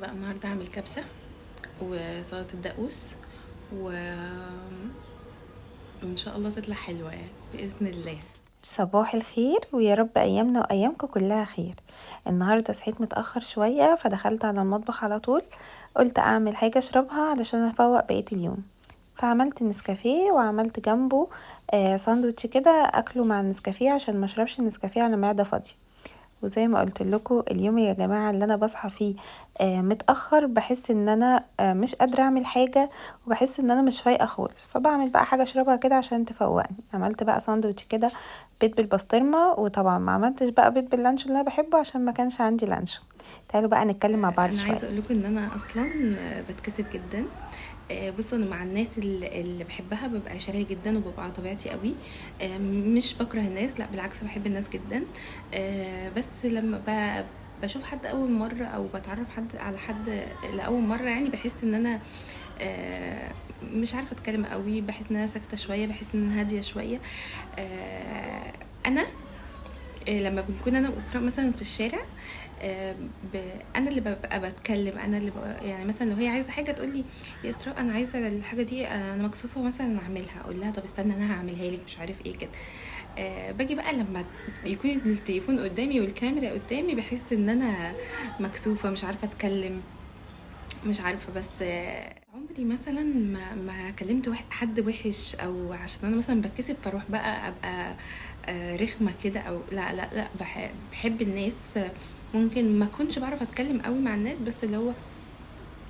بقى النهارده هعمل كبسه وسلطه الدقوس و... وان شاء الله تطلع حلوه يعني باذن الله. صباح الخير ويا رب ايامنا وايامكم كلها خير. النهارده صحيت متاخر شويه فدخلت على المطبخ على طول. قلت اعمل حاجه اشربها علشان افوق بقيه اليوم. فعملت النسكافيه وعملت جنبه ساندوتش كده اكله مع النسكافيه عشان ما اشربش النسكافيه على معده فاضيه. وزي ما قلت لكم اليوم يا جماعه اللي انا بصحى فيه متاخر بحس ان انا مش قادره اعمل حاجه. وبحس ان انا مش فايقه خالص فبعمل بقى حاجه اشربها كده عشان تفوقني. عملت بقى ساندوتش كده بيض بالبسطرمه، وطبعا ما عملتش بقى بيض باللانشون اللي انا بحبه عشان ما كانش عندي لانشون. تعالوا بقى نتكلم مع بعض انا عايزه شويه. اقول لكم ان انا اصلا بتكسف جدا. بصوا انا مع الناس اللي بحبها ببقى شرهه جدا وببقى على طبيعتي قوي. مش بكره الناس، لا بالعكس بحب الناس جدا. بس لما بشوف حد اول مره او بتعرف على حد لاول مره يعني بحس ان انا مش عارفه اتكلم قوي، بحس ان انا ساكته شويه، بحس ان انا هاديه شويه. انا لما بنكون انا واسراء مثلا في الشارع، انا اللي ببقى بتكلم، انا اللي يعني مثلا لو هي عايزه حاجه تقول لي يا اسراء انا عايزه الحاجه دي، انا مكسوفه مثلا اعملها، اقول لها طب استنى انا هعملها لك مش عارف ايه كده. باجي بقى لما يكون التليفون قدامي والكاميرا قدامي بحس ان انا مكسوفه، مش عارفه اتكلم، مش عارفه. بس عمري مثلا ما كلمت حد وحش، او عشان انا مثلا بتكسف فاروح بقى ابقى رخمه كده، او لا لا لا، بحب الناس. ممكن ما اكونش بعرف اتكلم قوي مع الناس، بس اللي هو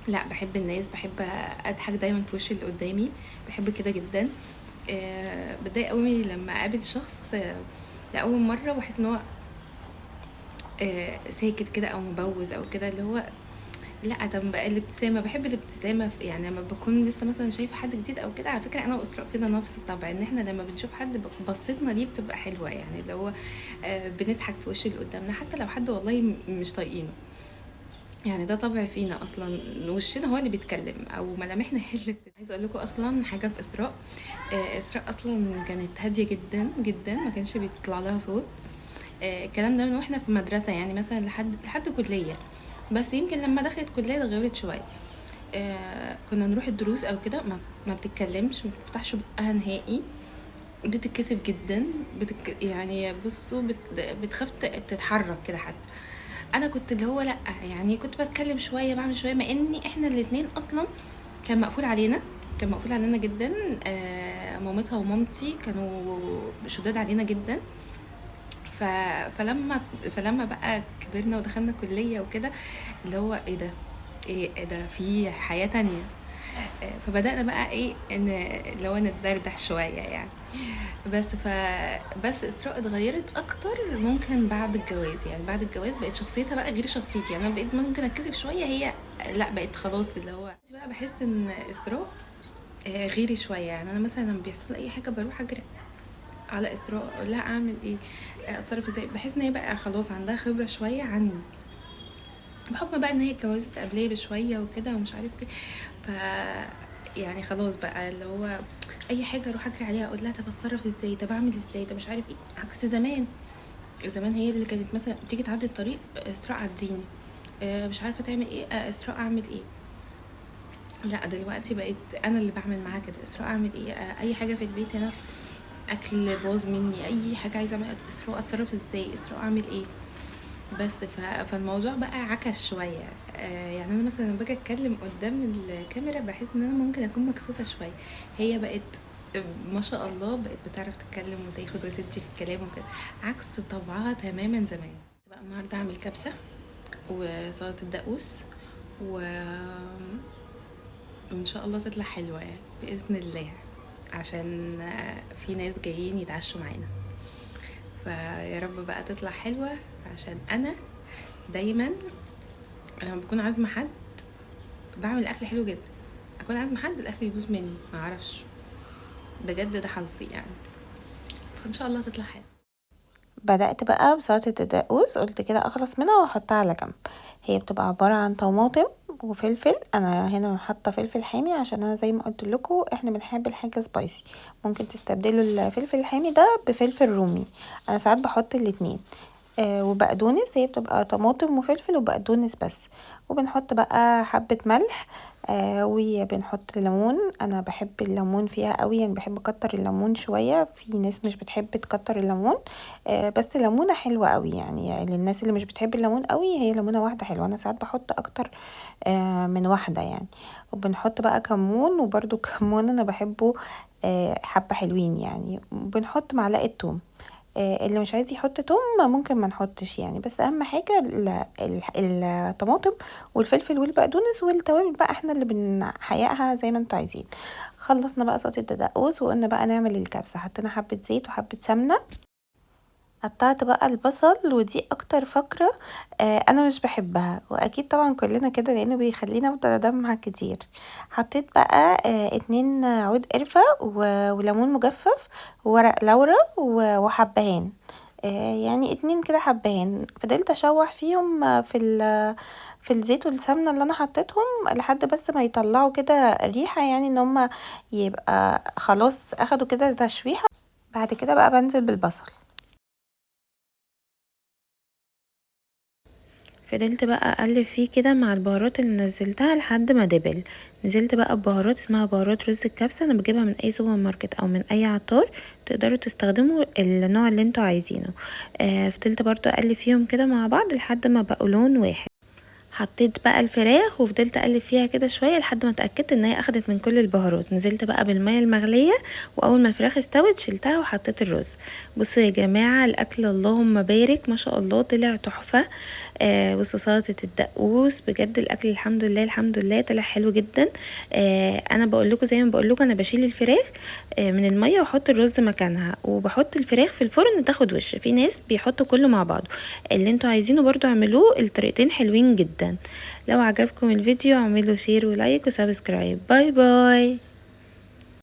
لا بحب الناس، بحب اضحك دايما في وش اللي قدامي، بحب كده جدا. بتضايق قوي لما اقابل شخص لاول مره واحس ان هو ساكت كده او مبوز او كده، اللي هو لا. طب بقى الابتسامه، بحب الابتسامه يعني لما بكون لسه مثلا شايفه حد جديد او كده. على فكره انا واسراء فينا نفس الطبع، ان احنا لما بنشوف حد بصتنا ليه بتبقى حلوه، يعني اللي هو بنضحك في وش اللي قدامنا حتى لو حد والله مش طايقينه. يعني ده طبع فينا اصلا، وشنا هو اللي بيتكلم او ملامحنا هي اللي عايزه اقول لكم اصلا حاجه في اسراء. اسراء اصلا كانت هاديه جدا جدا، ما كانش بيطلع لها صوت. الكلام ده من واحنا في مدرسه، يعني مثلا لحد كليه. بس يمكن لما دخلت كليه اتغيرت شويه. كنا نروح الدروس او كده ما بتتكلمش، ما بتفتحش بقها نهائي، بتتكسف جدا. يعني بصوا بتخاف تتحرك كده حتى. انا كنت اللي هو لا، يعني كنت بتكلم شويه بعمل شويه، مع اني احنا الاتنين اصلا كان مقفول علينا، كان مقفول علينا جدا. مامتها ومامتي كانوا شداد علينا جدا. ف... فلما فلما بقى كبرنا ودخلنا كليه وكده، اللي هو ايه ده، ايه ده، في حياه تانية. فبدأنا بقى ايه ان اللي هو نتدردح شوية يعني. بس اسراء اتغيرت اكتر ممكن بعد الجواز. يعني بعد الجواز بقت شخصيتها بقى غير شخصيتي، يعني انا بقيت ممكن اتكسف شوية، هي لا بقت خلاص اللي هو بقى بحس ان اسراء غيري شوية. يعني انا مثلا لما بيحصل اي حاجة بروح اجري على اسراء اقول لها اعمل ايه، اتصرف ازاي. بحس ان هي بقى خلاص عندها خبرة شوية عني، بحكم بقى ان هي اتجوزت قبليه بشويه وكده ومش عارف ايه. ف يعني خلاص بقى اللي هو اي حاجه اروح اجري عليها اقول لها طب اتصرف ازاي، طب اعمل ازاي، طب مش عارف ايه. عكس زمان، زمان هي اللي كانت مثلا تيجي تعدي الطريق اسراء عديني، مش عارفه تعمل ايه، اسراء اعمل ايه. لا دلوقتي بقيت انا اللي بعمل معاها كده، اسراء اعمل ايه، اي حاجه في البيت هنا، اكل باظ مني، اي حاجه عايزه اعملها اسراء اتصرف ازاي، اسراء اعمل ايه. بس فالموضوع بقى عكس شويه. يعني انا مثلا لما باجي اتكلم قدام الكاميرا بحس ان انا ممكن اكون مكسوفه شويه. هي بقت ما شاء الله بقت بتعرف تتكلم وتاخد وتدي في الكلام وكده، عكس طبعها تماما زمان. بقى النهارده اعمل كبسه وسلطه الدقوس و... وان شاء الله تطلع حلوه يعني باذن الله، عشان في ناس جايين يتعشوا معانا. فيا رب بقى تطلع حلوه، عشان انا دايما لما بكون عازمه حد بعمل اكل حلو جدا، اكون عازمه حد الاكل يبوظ مني ما اعرفش، بجد ده حظي يعني. فان شاء الله تطلع حلو. بدأت بقى بسلطة الدقوس، قلت كده اخلص منها واحطها على جنب. هي بتبقى عبارة عن طماطم وفلفل. انا هنا حاطه فلفل حامي عشان انا زي ما قلت لكم احنا بنحب الحاجه سبايسي. ممكن تستبدلوا الفلفل الحامي ده بفلفل رومي. انا ساعات بحط الاتنين. وبقدونس، هي بتبقى طماطم وفلفل وبقدونس بس. وبنحط بقى حبة ملح وبنحط ليمون. انا بحب الليمون فيها قوي، يعني بحب اكتر الليمون شوية، في ناس مش بتحب تكتر الليمون. بس ليمونة حلوة قوي، يعني للناس اللي مش بتحب الليمون قوي هي ليمونة واحدة حلوة. انا ساعات بحط اكتر من واحدة يعني. وبنحط بقى كمون، وبرده كمون انا بحبه حبة حلوين يعني. بنحط معلقة توم. اللي مش عايز يحط توم ممكن ما نحطش يعني، بس اهم حاجة الطماطم والفلفل والبقدونس والتوابل بقى احنا اللي بنحيقها زي ما انتوا عايزين. خلصنا بقى صوص الدقوس وقلنا بقى نعمل الكبسة. حطينا حبة زيت وحبة سمنة. قطعت بقى البصل، ودي اكتر فقرة انا مش بحبها، واكيد طبعا كلنا كده لانه بيخلينا افضل ادمع كتير. حطيت بقى 2 عود قرفة وليمون مجفف وورق لورا وحبهان. يعني 2 كده حبهان. فضلت اشوح فيهم في الزيت والسمنة اللي انا حطيتهم لحد بس ما يطلعوا كده ريحة، يعني ان هم يبقى خلاص اخدوا كده تشويحة. بعد كده بقى بنزل بالبصل. فضلت بقى اقلب فيه كده مع البهارات اللي نزلتها لحد ما دبل. نزلت بقى ببهارات اسمها بهارات رز الكبسة، انا بجيبها من اي سوبر ماركت او من اي عطار، تقدروا تستخدموا النوع اللي انتوا عايزينه. فضلت برضو اقلب فيهم كده مع بعض لحد ما بقوا لون واحد. حطيت بقى الفراخ وفضلت اقلب فيها كده شويه لحد ما اتاكدت ان هي اخدت من كل البهارات. نزلت بقى بالميه المغليه، واول ما الفراخ استوت شلتها وحطيت الرز. بصوا يا جماعه الاكل اللهم بارك ما شاء الله طلع تحفه. بصوا سلطه الدقوس، بجد الاكل الحمد لله الحمد لله طلع حلو جدا. انا بقول لكم زي ما بقول لكم، انا بشيل الفراخ من الميه واحط الرز مكانها، وبحط الفراخ في الفرن تاخد وش. في ناس بيحطوا كله مع بعضه، اللي انتوا عايزينه برضو اعملوه، الطريقتين حلوين جدا. لو عجبكم الفيديو اعملوا شير ولايك وسبسكرايب. باي باي.